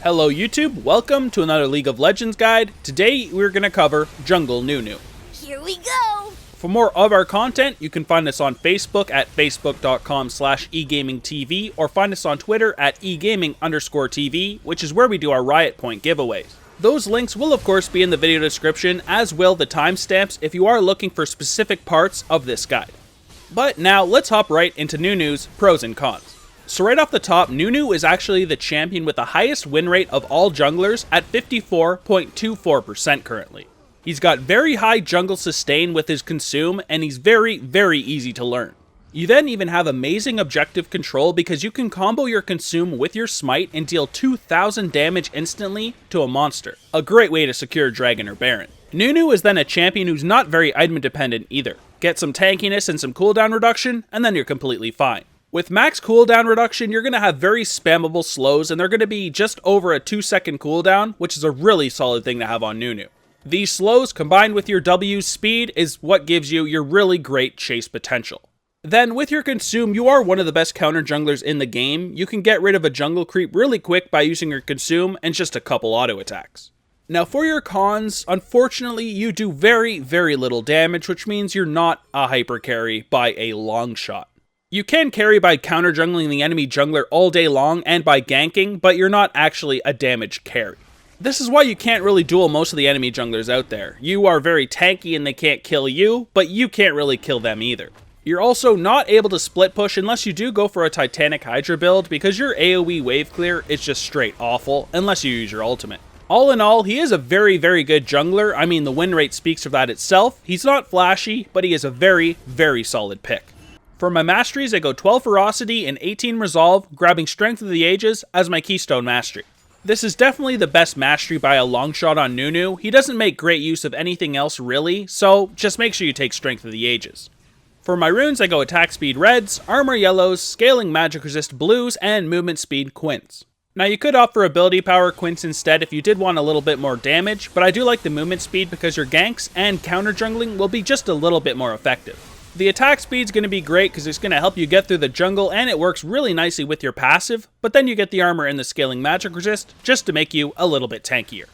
Hello YouTube, welcome to another League of Legends guide. Today we're going to cover Jungle Nunu. Here we go! For more of our content, you can find us on Facebook at facebook.com/egamingtv or find us on Twitter at egaming_TV, which is where we do our Riot Point giveaways. Those links will of course be in the video description, as will the timestamps if you are looking for specific parts of this guide. But now let's hop right into Nunu's pros and cons. So right off the top, Nunu is actually the champion with the highest win rate of all junglers at 54.24% currently. He's got very high jungle sustain with his consume, and he's very easy to learn. You then even have amazing objective control because you can combo your consume with your smite and deal 2000 damage instantly to a monster. A great way to secure Dragon or Baron. Nunu is then a champion who's not very item dependent either. Get some tankiness and some cooldown reduction, and then you're completely fine. With max cooldown reduction, you're going to have very spammable slows, and they're going to be just over a 2-second cooldown, which is a really solid thing to have on Nunu. These slows, combined with your W's speed, is what gives you your really great chase potential. Then, with your consume, you are one of the best counter junglers in the game. You can get rid of a jungle creep really quick by using your consume and just a couple auto attacks. Now for your cons, unfortunately you do very little damage, which means you're not a hyper carry by a long shot. You can carry by counter jungling the enemy jungler all day long and by ganking, but you're not actually a damage carry. This is why you can't really duel most of the enemy junglers out there. You are very tanky and they can't kill you, but you can't really kill them either. You're also not able to split push unless you do go for a Titanic Hydra build, because your AoE wave clear is just straight awful unless you use your ultimate. All in all, he is a very good jungler. I mean, the win rate speaks for that itself. He's not flashy, but he is a very solid pick. For my masteries, I go 12 Ferocity and 18 Resolve, grabbing Strength of the Ages as my keystone mastery. This is definitely the best mastery by a long shot on Nunu. He doesn't make great use of anything else really, so just make sure you take Strength of the Ages. For my runes, I go Attack Speed Reds, Armor Yellows, Scaling Magic Resist Blues, and Movement Speed Quints. Now you could opt for Ability Power Quints instead if you did want a little bit more damage, but I do like the movement speed because your ganks and counter jungling will be just a little bit more effective. The attack speed's going to be great because it's going to help you get through the jungle, and it works really nicely with your passive, but then you get the armor and the scaling magic resist just to make you a little bit tankier.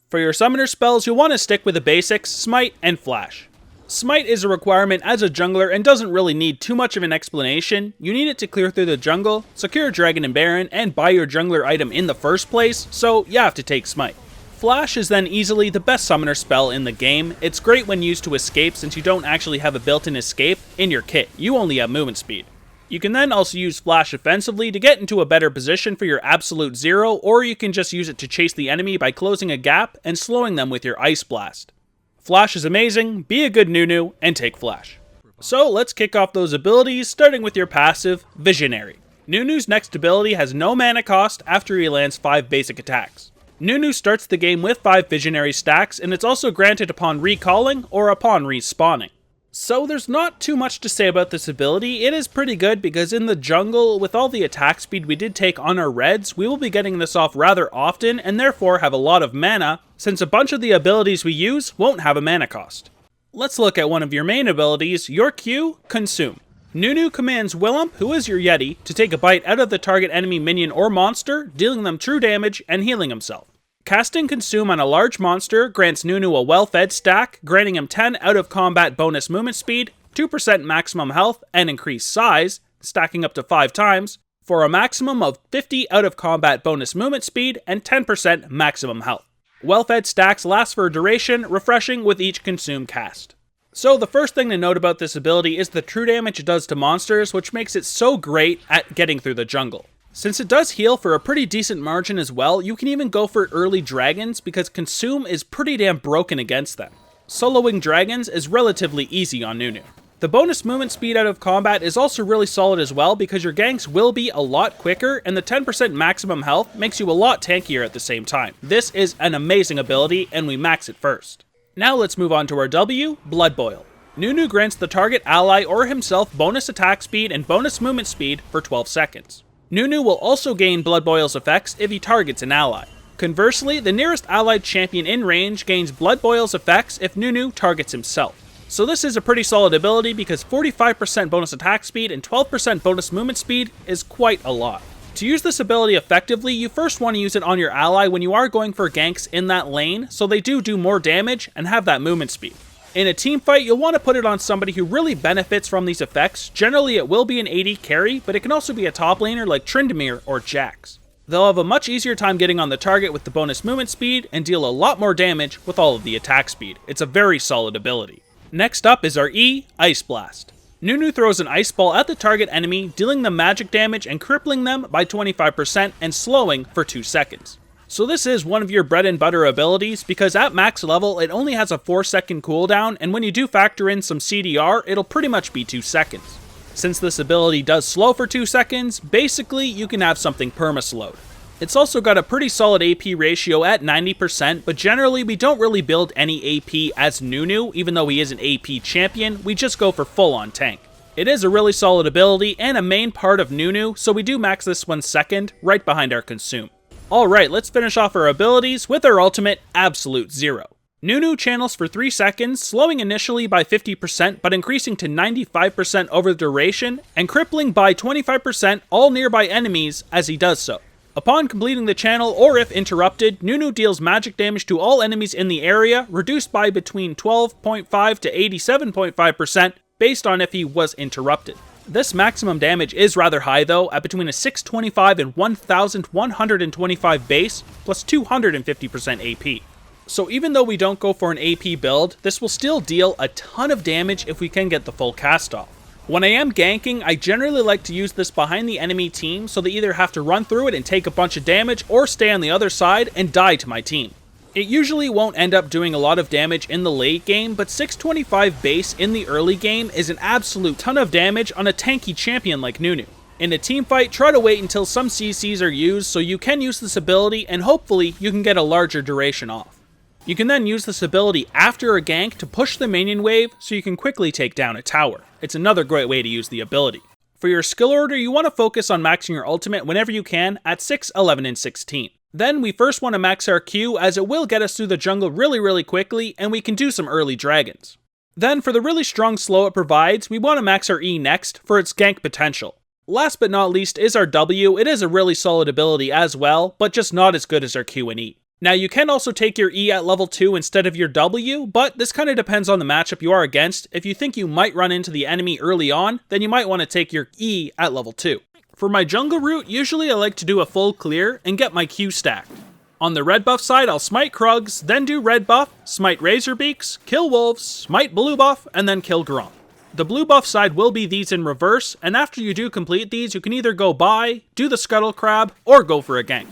For your summoner spells, you'll want to stick with the basics, Smite and Flash. Smite is a requirement as a jungler and doesn't really need too much of an explanation. You need it to clear through the jungle, secure Dragon and Baron, and buy your jungler item in the first place, so you have to take Smite. Flash is then easily the best summoner spell in the game. It's great when used to escape since you don't actually have a built-in escape in your kit. You only have movement speed. You can then also use Flash offensively to get into a better position for your absolute zero, or you can just use it to chase the enemy by closing a gap and slowing them with your Ice Blast. Flash is amazing, be a good Nunu, and take Flash. So let's kick off those abilities, starting with your passive, Visionary. Nunu's next ability has no mana cost after he lands 5 basic attacks. Nunu starts the game with 5 Visionary stacks, and it's also granted upon recalling or upon respawning. So there's not too much to say about this ability. It is pretty good because in the jungle, with all the attack speed we did take on our reds, we will be getting this off rather often and therefore have a lot of mana, since a bunch of the abilities we use won't have a mana cost. Let's look at one of your main abilities, your Q, Consume. Nunu commands Willump, who is your Yeti, to take a bite out of the target enemy minion or monster, dealing them true damage and healing himself. Casting Consume on a large monster grants Nunu a well-fed stack, granting him 10 out of combat bonus movement speed, 2% maximum health, and increased size, stacking up to 5 times, for a maximum of 50 out of combat bonus movement speed and 10% maximum health. Well-fed stacks last for a duration, refreshing with each Consume cast. So the first thing to note about this ability is the true damage it does to monsters, which makes it so great at getting through the jungle. Since it does heal for a pretty decent margin as well, you can even go for early dragons because Consume is pretty damn broken against them. Soloing dragons is relatively easy on Nunu. The bonus movement speed out of combat is also really solid as well because your ganks will be a lot quicker, and the 10% maximum health makes you a lot tankier at the same time. This is an amazing ability, and we max it first. Now let's move on to our W, Blood Boil. Nunu grants the target ally or himself bonus attack speed and bonus movement speed for 12 seconds. Nunu will also gain Blood Boil's effects if he targets an ally. Conversely, the nearest allied champion in range gains Blood Boil's effects if Nunu targets himself. So this is a pretty solid ability because 45% bonus attack speed and 12% bonus movement speed is quite a lot. To use this ability effectively, you first want to use it on your ally when you are going for ganks in that lane, so they do more damage and have that movement speed. In a team fight, you'll want to put it on somebody who really benefits from these effects. Generally, it will be an AD carry, but it can also be a top laner like Tryndamere or Jax. They'll have a much easier time getting on the target with the bonus movement speed and deal a lot more damage with all of the attack speed. It's a very solid ability. Next up is our E, Ice Blast. Nunu throws an ice ball at the target enemy, dealing them magic damage and crippling them by 25% and slowing for 2 seconds. So this is one of your bread and butter abilities because at max level it only has a 4-second cooldown, and when you do factor in some CDR, it'll pretty much be 2 seconds. Since this ability does slow for 2 seconds, basically you can have something permaslowed. It's also got a pretty solid AP ratio at 90%, but generally we don't really build any AP as Nunu, even though he is an AP champion, we just go for full on tank. It is a really solid ability and a main part of Nunu, so we do max this one second, right behind our consume. Alright, let's finish off our abilities with our ultimate, Absolute Zero. Nunu channels for 3 seconds, slowing initially by 50% but increasing to 95% over the duration, and crippling by 25% all nearby enemies as he does so. Upon completing the channel, or if interrupted, Nunu deals magic damage to all enemies in the area, reduced by between 12.5 to 87.5% based on if he was interrupted. This maximum damage is rather high though, at between a 625 and 1125 base, plus 250% AP. So even though we don't go for an AP build, this will still deal a ton of damage if we can get the full cast off. When I am ganking, I generally like to use this behind the enemy team so they either have to run through it and take a bunch of damage or stay on the other side and die to my team. It usually won't end up doing a lot of damage in the late game, but 625 base in the early game is an absolute ton of damage on a tanky champion like Nunu. In a team fight, try to wait until some CCs are used so you can use this ability and hopefully you can get a larger duration off. You can then use this ability after a gank to push the minion wave so you can quickly take down a tower. It's another great way to use the ability. For your skill order, you want to focus on maxing your ultimate whenever you can at 6, 11, and 16. Then we first want to max our Q as it will get us through the jungle really quickly and we can do some early dragons. Then for the really strong slow it provides, we want to max our E next for its gank potential. Last but not least is our W. It is a really solid ability as well, but just not as good as our Q and E. Now you can also take your E at level 2 instead of your W, but this kind of depends on the matchup you are against. If you think you might run into the enemy early on, then you might want to take your E at level 2. For my jungle route, usually I like to do a full clear and get my Q stacked. On the red buff side, I'll smite Krugs, then do red buff, smite Razorbeaks, kill wolves, smite blue buff, and then kill Gromp. The blue buff side will be these in reverse, and after you do complete these, you can either go by, do the Scuttle Crab, or go for a gank.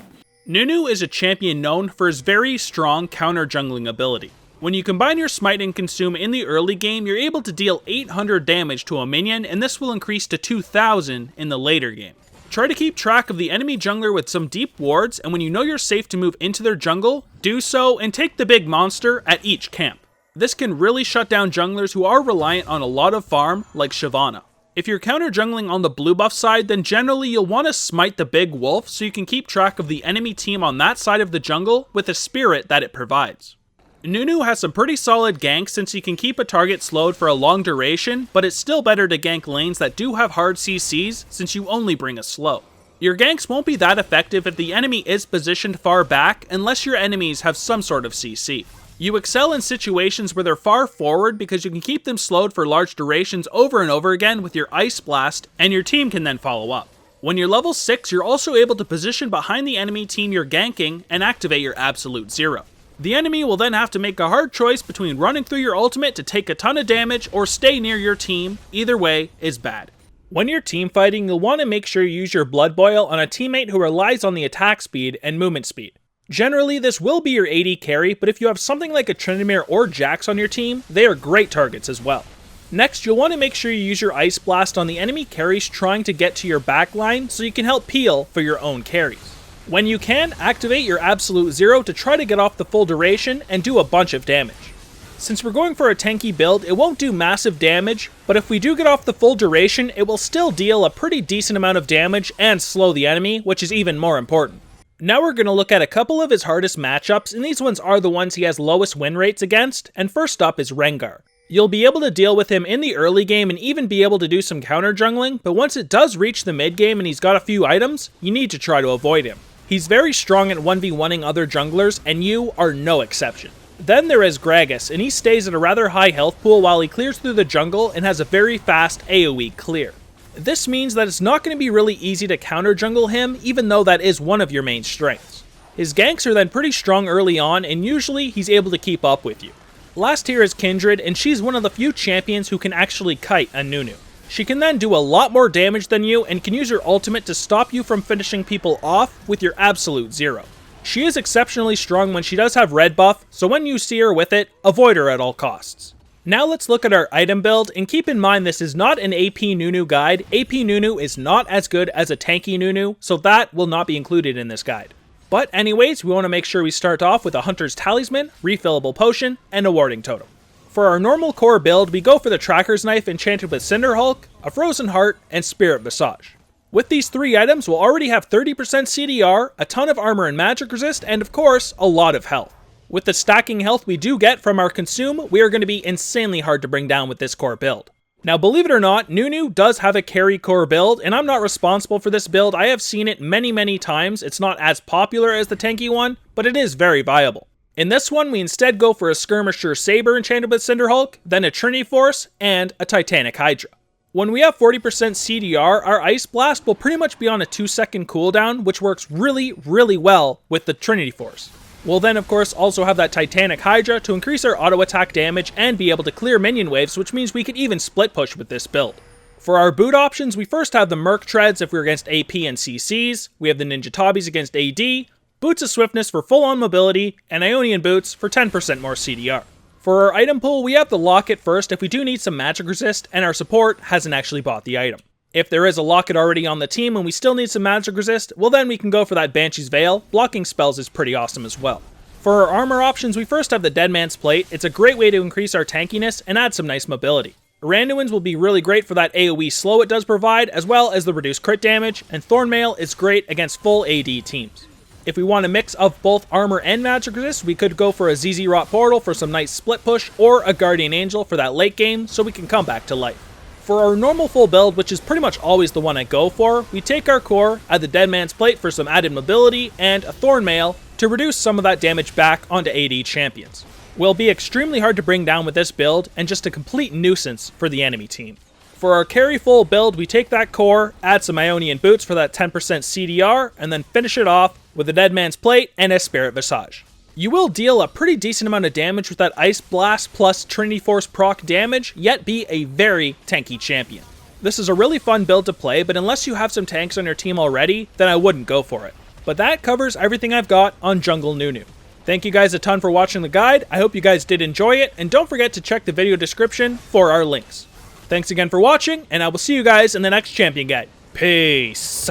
Nunu is a champion known for his very strong counter jungling ability. When you combine your smite and consume in the early game, you're able to deal 800 damage to a minion, and this will increase to 2000 in the later game. Try to keep track of the enemy jungler with some deep wards, and when you know you're safe to move into their jungle, do so and take the big monster at each camp. This can really shut down junglers who are reliant on a lot of farm, like Shyvana. If you're counter jungling on the blue buff side, then generally you'll want to smite the big wolf so you can keep track of the enemy team on that side of the jungle with the spirit that it provides. Nunu has some pretty solid ganks since he can keep a target slowed for a long duration, but it's still better to gank lanes that do have hard CCs since you only bring a slow. Your ganks won't be that effective if the enemy is positioned far back unless your enemies have some sort of CC. You excel in situations where they're far forward because you can keep them slowed for large durations over and over again with your Ice Blast, and your team can then follow up. When you're level 6, you're also able to position behind the enemy team you're ganking and activate your Absolute Zero. The enemy will then have to make a hard choice between running through your ultimate to take a ton of damage or stay near your team. Either way is bad. When you're team fighting, you'll want to make sure you use your Blood Boil on a teammate who relies on the attack speed and movement speed. Generally, this will be your AD carry, but if you have something like a Tryndamere or Jax on your team, they are great targets as well. Next, you'll want to make sure you use your Ice Blast on the enemy carries trying to get to your backline so you can help peel for your own carries. When you can, activate your Absolute Zero to try to get off the full duration and do a bunch of damage. Since we're going for a tanky build, it won't do massive damage, but if we do get off the full duration, it will still deal a pretty decent amount of damage and slow the enemy, which is even more important. Now we're going to look at a couple of his hardest matchups, and these ones are the ones he has lowest win rates against, and first up is Rengar. You'll be able to deal with him in the early game and even be able to do some counter jungling, but once it does reach the mid game and he's got a few items, you need to try to avoid him. He's very strong at 1v1ing other junglers, and you are no exception. Then there is Gragas, and he stays at a rather high health pool while he clears through the jungle and has a very fast AoE clear. This means that it's not going to be really easy to counter jungle him, even though that is one of your main strengths. His ganks are then pretty strong early on, and usually he's able to keep up with you. Last here is Kindred, and she's one of the few champions who can actually kite a Nunu. She can then do a lot more damage than you and can use her ultimate to stop you from finishing people off with your absolute zero. She is exceptionally strong when she does have red buff, so when you see her with it, avoid her at all costs. Now let's look at our item build, and keep in mind this is not an AP Nunu guide. AP Nunu is not as good as a tanky Nunu, so that will not be included in this guide. But anyways, we want to make sure we start off with a Hunter's Talisman, refillable potion, and a warding totem. For our normal core build, we go for the Tracker's Knife enchanted with Cinder Hulk, a Frozen Heart, and Spirit Visage. With these 3 items, we'll already have 30% CDR, a ton of armor and magic resist, and of course, a lot of health. With the stacking health we do get from our consume, we are going to be insanely hard to bring down with this core build. Now, believe it or not, Nunu does have a carry core build, and I'm not responsible for this build. I have seen it many times. It's not as popular as the tanky one, but it is very viable. In this one, we instead go for a Skirmisher Saber enchanted with Cinder Hulk, then a Trinity Force, and a Titanic Hydra. When we have 40% CDR, our Ice Blast will pretty much be on a 2-second cooldown, which works really well with the Trinity Force. We'll then of course also have that Titanic Hydra to increase our auto attack damage and be able to clear minion waves, which means we could even split push with this build. For our boot options, we first have the Merc Treads if we're against AP and CCs, we have the Ninja Tabis against AD, Boots of Swiftness for full on mobility, and Ionian Boots for 10% more CDR. For our item pool, we have the Locket first if we do need some magic resist and our support hasn't actually bought the item. If there is a Locket already on the team and we still need some magic resist, well then we can go for that Banshee's Veil. Blocking spells is pretty awesome as well. For our armor options, we first have the Dead Man's Plate. It's a great way to increase our tankiness and add some nice mobility. Randuin's will be really great for that AoE slow it does provide, as well as the reduced crit damage, and Thornmail is great against full AD teams. If we want a mix of both armor and magic resist, we could go for a ZZ Rot Portal for some nice split push, or a Guardian Angel for that late game so we can come back to life. For our normal full build, which is pretty much always the one I go for, we take our core, add the Dead Man's Plate for some added mobility, and a Thornmail to reduce some of that damage back onto AD champions. Will be extremely hard to bring down with this build, and just a complete nuisance for the enemy team. For our carry full build, we take that core, add some Ionian Boots for that 10% CDR, and then finish it off with a Dead Man's Plate and a Spirit Visage. You will deal a pretty decent amount of damage with that Ice Blast plus Trinity Force proc damage, yet be a very tanky champion. This is a really fun build to play, but unless you have some tanks on your team already, then I wouldn't go for it. But that covers everything I've got on Jungle Nunu. Thank you guys a ton for watching the guide, I hope you guys did enjoy it, and don't forget to check the video description for our links. Thanks again for watching, and I will see you guys in the next champion guide. Peace!